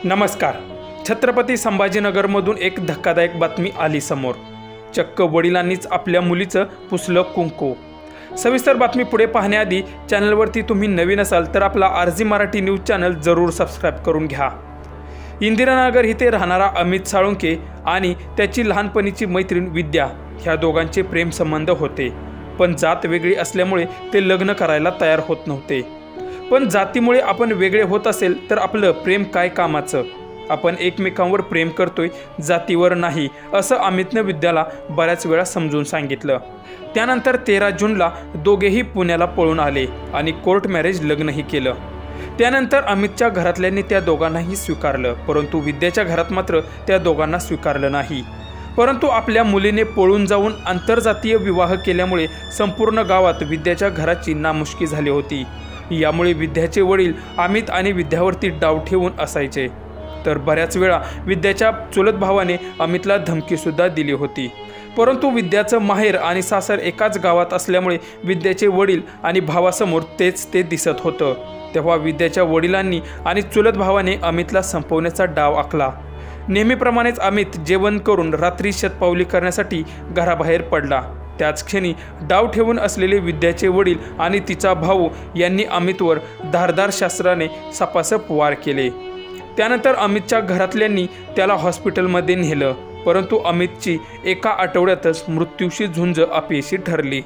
नमस्कार. छत्रपती संभाजीनगरमधून एक धक्कादायक बातमी आली समोर. चक्क वडिलांनीच आपल्या मुलीचं पुसलं कुंकू. सविस्तर बातमी पुढे पाहण्याआधी चॅनलवरती तुम्ही नवीन असाल तर आपला आरजी मराठी न्यूज चॅनल जरूर सबस्क्राईब करून घ्या. इंदिरानगर इथे राहणारा अमित साळुंखे आणि त्याची लहानपणीची मैत्रीण विद्या ह्या दोघांचे प्रेमसंबंध होते. पण जात वेगळी असल्यामुळे ते लग्न करायला तयार होत नव्हते. पण जातीमुळे आपण वेगळे होत असेल तर आपलं प्रेम काय कामाचं? आपण एकमेकांवर प्रेम करतोय, जातीवर नाही, असं अमितनं विद्याला बऱ्याच वेळा समजून सांगितलं. त्यानंतर 13 जूनला दोघेही पुण्याला पळून आले आणि कोर्ट मॅरेज लग्नही केलं. त्यानंतर अमितच्या घरातल्यांनी त्या दोघांनाही स्वीकारलं, परंतु विद्याच्या घरात मात्र त्या दोघांना स्वीकारलं नाही. परंतु आपल्या मुलीने पळून जाऊन आंतरजातीय विवाह केल्यामुळे संपूर्ण गावात विद्याच्या घराची नामुष्की झाली होती. यामुळे विद्याचे वडील अमित आणि विद्यावरती डाव ठेवून असायचे. तर बऱ्याच वेळा विद्याच्या चुलत भावाने अमितला धमकीसुद्धा दिली होती. परंतु विद्याचं माहेर आणि सासर एकाच गावात असल्यामुळे विद्याचे वडील आणि भावासमोर ते दिसत होतं. तेव्हा विद्याच्या वडिलांनी आणि चुलत भावाने अमितला संपवण्याचा डाव आखला. नेहमीप्रमाणेच अमित जेवण करून रात्री शतपावली करण्यासाठी घराबाहेर पडला. त्याच क्षणी डाव ठेवून असलेले विद्याचे वडील आणि तिचा भाऊ यांनी अमितवर धारदार शस्त्राने सपासप वार केले. त्यानंतर अमितच्या घरातल्यांनी त्याला हॉस्पिटलमध्ये नेलं, परंतु अमितची एका आठवड्यातच मृत्यूशी झुंज अपयशी ठरली.